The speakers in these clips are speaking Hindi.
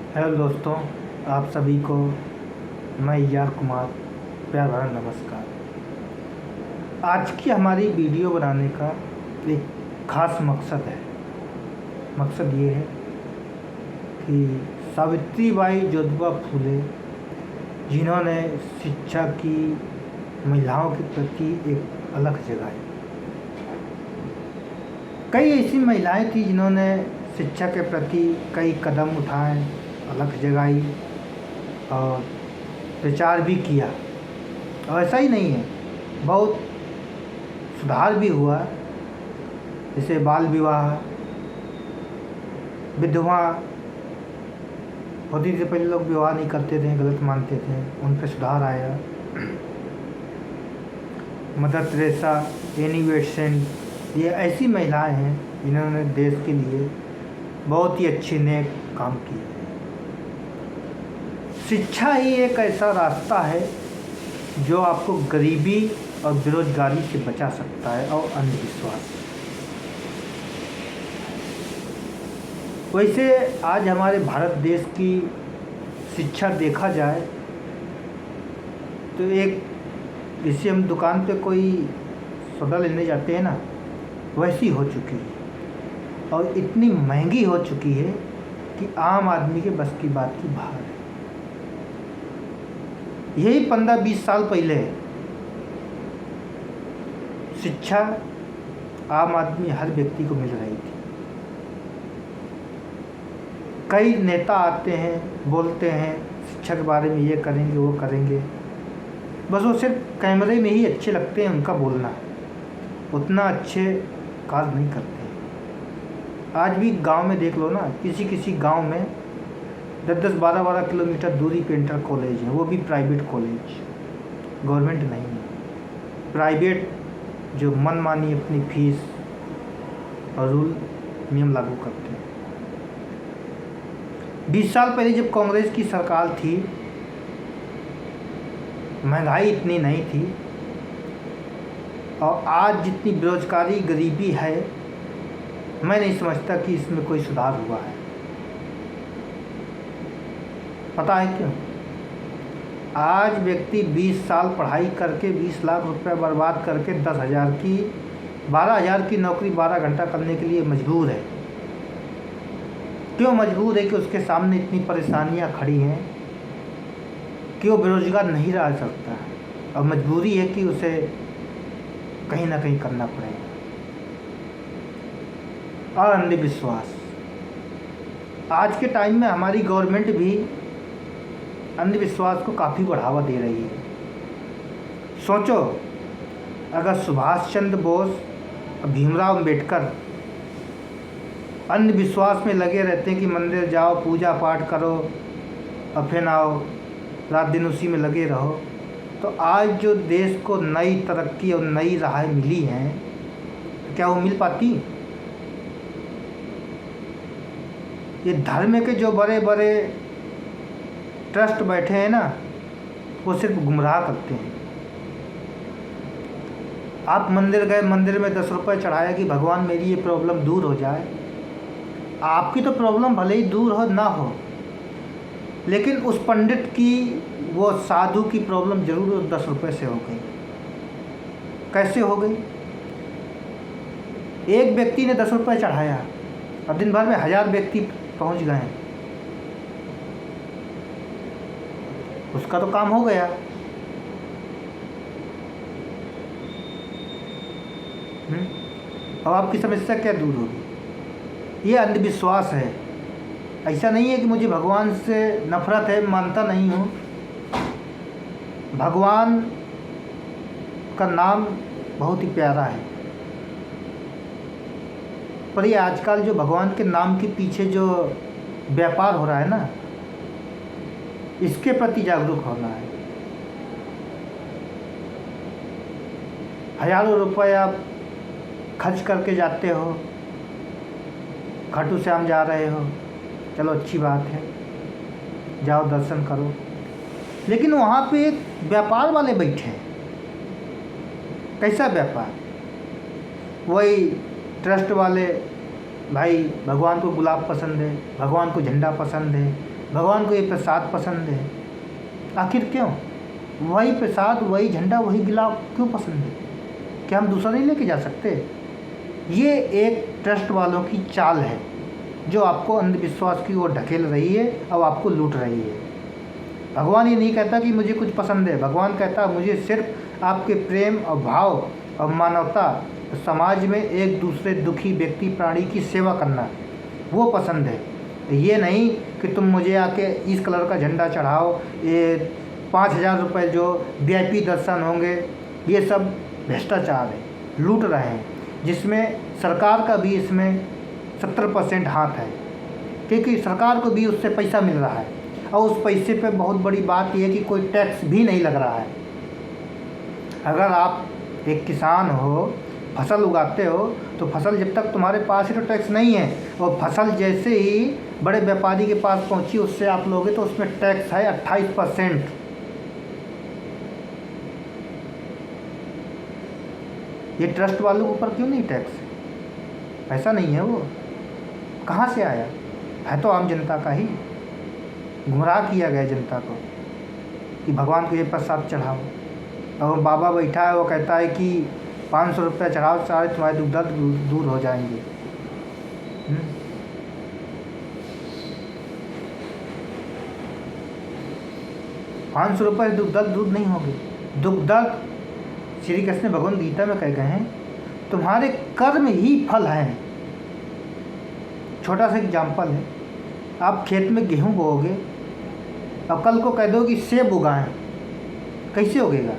हेलो दोस्तों, आप सभी को मैं यार कुमार प्यार भरा नमस्कार। आज की हमारी वीडियो बनाने का एक ख़ास मकसद है। मकसद ये है कि सावित्रीबाई जोधबा फूले, जिन्होंने शिक्षा की महिलाओं के प्रति एक अलग जगाई। कई ऐसी महिलाएं थी जिन्होंने शिक्षा के प्रति कई कदम उठाए, अलग जगाई और प्रचार भी किया। और ऐसा ही नहीं है, बहुत सुधार भी हुआ। जैसे बाल विवाह, विधवा होती थी, पहले लोग विवाह नहीं करते थे, गलत मानते थे, उन पर सुधार आया। मदर तेरेसा, एनी बेसेंट, ये ऐसी महिलाएं हैं जिन्होंने देश के लिए बहुत ही अच्छे नेक काम किए। शिक्षा ही एक ऐसा रास्ता है जो आपको गरीबी और बेरोजगारी से बचा सकता है और अंधविश्वास। वैसे आज हमारे भारत देश की शिक्षा देखा जाए तो एक, जैसे हम दुकान पे कोई सौदा लेने जाते हैं ना, वैसी हो चुकी है और इतनी महंगी हो चुकी है कि आम आदमी के बस की बात की बाहर है। यही 15-20 साल पहले शिक्षा आम आदमी हर व्यक्ति को मिल रही थी। कई नेता आते हैं, बोलते हैं शिक्षा के बारे में, ये करेंगे वो करेंगे, बस वो सिर्फ कैमरे में ही अच्छे लगते हैं, उनका बोलना उतना अच्छे कार्य नहीं करते। आज भी गांव में देख लो ना, किसी किसी गांव में 10-10, 12-12 किलोमीटर दूरी पे इंटर कॉलेज है, वो भी प्राइवेट कॉलेज, गवर्नमेंट नहीं है। प्राइवेट जो मनमानी अपनी फीस और रूल नियम लागू करते हैं। 20 साल पहले जब कांग्रेस की सरकार थी, महंगाई इतनी नहीं थी, और आज जितनी बेरोजगारी गरीबी है, मैं नहीं समझता कि इसमें कोई सुधार हुआ है। पता है क्यों? आज व्यक्ति 20 साल पढ़ाई करके 20 लाख रुपए बर्बाद करके 10,000 की 12,000 की नौकरी 12 घंटा करने के लिए मजबूर है। क्यों मजबूर है? कि उसके सामने इतनी परेशानियां खड़ी हैं कि वो बेरोजगार नहीं रह सकता और मजबूरी है कि उसे कहीं ना कहीं करना पड़ेगा। और अंधविश्वास, आज के टाइम में हमारी गवर्नमेंट भी अंधविश्वास को काफ़ी बढ़ावा दे रही है। सोचो, अगर सुभाष चंद्र बोस और भीमराव अंबेडकर अंधविश्वास में लगे रहते हैं कि मंदिर जाओ, पूजा पाठ करो और फिर आओ, रात दिन उसी में लगे रहो, तो आज जो देश को नई तरक्की और नई राहें मिली हैं, तो क्या वो मिल पाती? ये धर्म के जो बड़े बड़े ट्रस्ट बैठे हैं ना, वो सिर्फ गुमराह करते हैं। आप मंदिर गए, मंदिर में 10 रुपये चढ़ाया कि भगवान मेरी ये प्रॉब्लम दूर हो जाए। आपकी तो प्रॉब्लम भले ही दूर हो ना हो, लेकिन उस पंडित की, वो साधु की प्रॉब्लम जरूर 10 रुपये से हो गई। कैसे हो गई? एक व्यक्ति ने 10 रुपये चढ़ाया और दिन भर में 1000 व्यक्ति पहुंच गए, उसका तो काम हो गया। अब आपकी समस्या क्या दूर होगी? ये अंधविश्वास है। ऐसा नहीं है कि मुझे भगवान से नफरत है, मानता नहीं हूँ। भगवान का नाम बहुत ही प्यारा है, पर ये आजकल जो भगवान के नाम के पीछे जो व्यापार हो रहा है ना, इसके प्रति जागरूक होना है। हजारों रुपए आप खर्च करके जाते हो, खाटू श्याम जा रहे हो, चलो अच्छी बात है, जाओ दर्शन करो, लेकिन वहाँ पे एक व्यापार वाले बैठे हैं। कैसा व्यापार? वही ट्रस्ट वाले, भाई भगवान को गुलाब पसंद है, भगवान को झंडा पसंद है, भगवान को ये प्रसाद पसंद है। आखिर क्यों? वही प्रसाद, वही झंडा, वही गिलाव क्यों पसंद है? क्या हम दूसरा नहीं लेके जा सकते? ये एक ट्रस्ट वालों की चाल है जो आपको अंधविश्वास की ओर ढकेल रही है और आपको लूट रही है। भगवान ये नहीं कहता कि मुझे कुछ पसंद है। भगवान कहता मुझे सिर्फ आपके प्रेम और भाव और मानवता, समाज में एक दूसरे दुखी व्यक्ति प्राणी की सेवा करना, वो पसंद है। ये नहीं कि तुम मुझे आके इस कलर का झंडा चढ़ाओ, ये 5,000 रुपये जो VIP दर्शन होंगे, ये सब भ्रष्टाचार है, लूट रहे हैं, जिसमें सरकार का भी इसमें 70% हाथ है, क्योंकि सरकार को भी उससे पैसा मिल रहा है। और उस पैसे पे बहुत बड़ी बात यह है कि कोई टैक्स भी नहीं लग रहा है। अगर आप एक किसान हो, फसल उगाते हो, तो फसल जब तक तुम्हारे पास ही तो टैक्स नहीं है, और फसल जैसे ही बड़े व्यापारी के पास पहुंची उससे आप लोगे तो उसमें टैक्स है 28%। ये ट्रस्ट वालों के ऊपर क्यों नहीं टैक्स है? पैसा नहीं है, वो कहाँ से आया है? तो आम जनता का ही। गुमराह किया गया जनता को कि भगवान को ये प्रसाद चढ़ाओ, और बाबा बैठा है वो कहता है कि 500 रुपया चढ़ाओ, सारे तुम्हारे दुख दर्द दूर हो जाएंगे। 500 रुपये दुख दर्द दूर नहीं होंगे। दुख दर्द श्री कृष्ण भगवद गीता में कह गए हैं, तुम्हारे कर्म ही फल हैं। छोटा सा एग्जाम्पल है, आप खेत में गेहूँ बोओगे और कल को कह दो कि सेब उगाएं, कैसे उगेगा?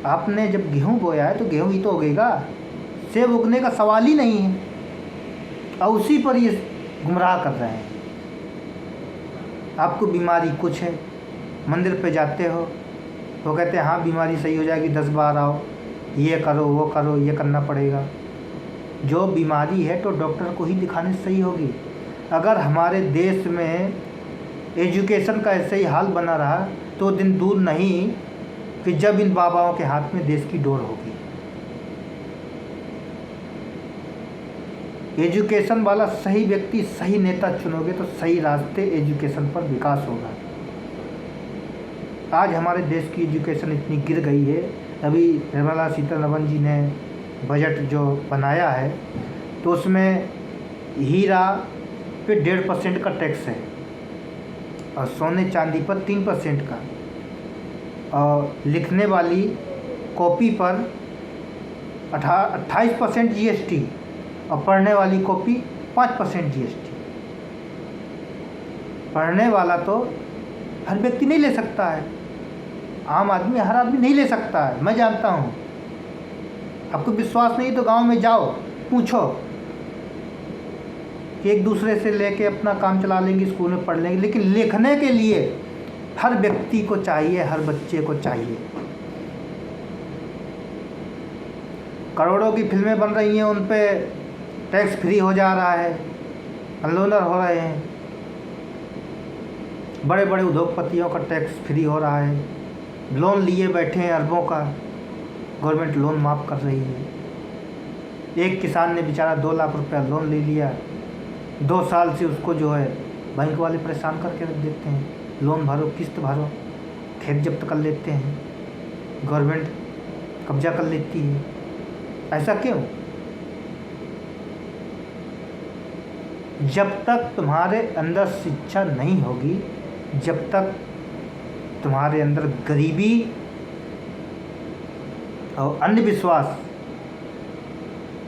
आपने जब गेहूँ बोया है तो गेहूँ ही तो उगेगा, सेब उगने का सवाल ही नहीं है। और उसी पर ये गुमराह कर रहे हैं। आपको बीमारी कुछ है, मंदिर पे जाते हो, वो कहते हैं हाँ बीमारी सही हो जाएगी, 10 बार आओ, ये करो वो करो, ये करना पड़ेगा। जो बीमारी है तो डॉक्टर को ही दिखाने से सही होगी। अगर हमारे देश में एजुकेशन का ऐसे ही हाल बना रहा तो दिन दूर नहीं कि जब इन बाबाओं के हाथ में देश की डोर होगी। एजुकेशन वाला सही व्यक्ति, सही नेता चुनोगे तो सही रास्ते एजुकेशन पर विकास होगा। आज हमारे देश की एजुकेशन इतनी गिर गई है। अभी निर्मला सीतारमण जी ने बजट जो बनाया है तो उसमें हीरा पे 1.5% का टैक्स है, और सोने चांदी पर 3% का, और लिखने वाली कॉपी पर 28% GST, और पढ़ने वाली कॉपी 5% GST। पढ़ने वाला तो हर व्यक्ति नहीं ले सकता है, आम आदमी, हर आदमी नहीं ले सकता है, मैं जानता हूँ। आपको विश्वास नहीं तो गांव में जाओ, पूछो कि एक दूसरे से लेके अपना काम चला लेंगे, स्कूल में पढ़ लेंगे। लेकिन लिखने के लिए हर व्यक्ति को चाहिए, हर बच्चे को चाहिए। करोड़ों की फिल्में बन रही हैं, उन पे टैक्स फ्री हो जा रहा है, अनलोनर हो रहे हैं। बड़े बड़े उद्योगपतियों का टैक्स फ्री हो रहा है, लोन लिए बैठे हैं अरबों का, गवर्नमेंट लोन माफ़ कर रही है। एक किसान ने बेचारा 2 लाख रुपया लोन ले लिया, 2 साल से उसको जो है बैंक वाले परेशान करके रख देते हैं, लोन भरो, किस्त भरो, खेत जब्त कर लेते हैं, गवर्नमेंट कब्जा कर लेती है। ऐसा क्यों? जब तक तुम्हारे अंदर शिक्षा नहीं होगी, जब तक तुम्हारे अंदर गरीबी और अंधविश्वास,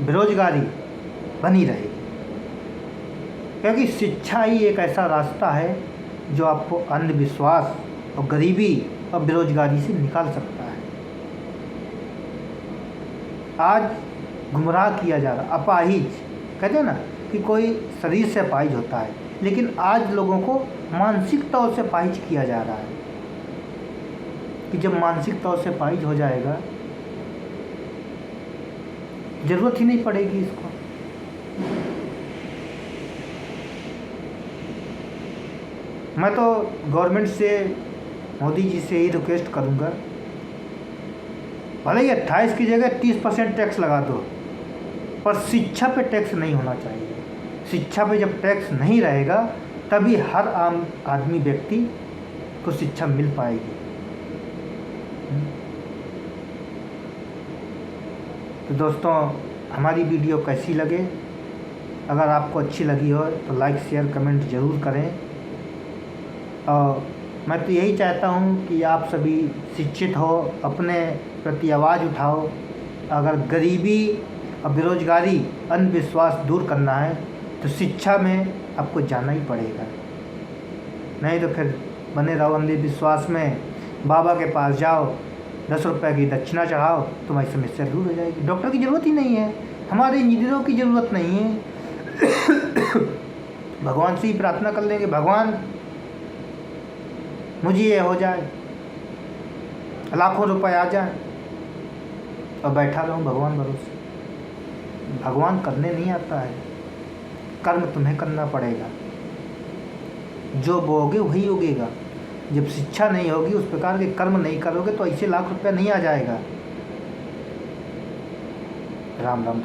बेरोजगारी बनी रहेगी। क्योंकि शिक्षा ही एक ऐसा रास्ता है जो आपको अंधविश्वास और गरीबी और बेरोजगारी से निकाल सकता है। आज गुमराह किया जा रहा, अपाहिज कहते हैं ना कि कोई शरीर से अपाहिज होता है, लेकिन आज लोगों को मानसिक तौर से अपाहिज किया जा रहा है कि जब मानसिक तौर से अपाहिज हो जाएगा, ज़रूरत ही नहीं पड़ेगी इसको। मैं तो गवर्नमेंट से, मोदी जी से ही रिक्वेस्ट करूंगा, भले ही 28 की जगह 30% टैक्स लगा दो, पर शिक्षा पे टैक्स नहीं होना चाहिए। शिक्षा पे जब टैक्स नहीं रहेगा तभी हर आम आदमी व्यक्ति को शिक्षा मिल पाएगी। तो दोस्तों, हमारी वीडियो कैसी लगे, अगर आपको अच्छी लगी हो तो लाइक शेयर कमेंट ज़रूर करें। और मैं तो यही चाहता हूँ कि आप सभी शिक्षित हो, अपने प्रति आवाज़ उठाओ। अगर गरीबी और बेरोजगारी अंधविश्वास दूर करना है तो शिक्षा में आपको जाना ही पड़ेगा, नहीं तो फिर बने रहो अंधविश्वास में। बाबा के पास जाओ, 10 रुपये की दक्षिणा चढ़ाओ, तुम्हारी समस्या दूर हो जाएगी। डॉक्टर की ज़रूरत ही नहीं है, हमारे इंजीनियरों की ज़रूरत नहीं है। भगवान से ही प्रार्थना कर लेंगे, भगवान मुझे ये हो जाए, लाखों रुपए आ जाए, और बैठा रहूं भगवान भरोसे। भगवान करने नहीं आता है, कर्म तुम्हें करना पड़ेगा। जो बोओगे वही उगेगा। जब शिक्षा नहीं होगी, उस प्रकार के कर्म नहीं करोगे तो ऐसे लाख रुपया नहीं आ जाएगा। राम राम।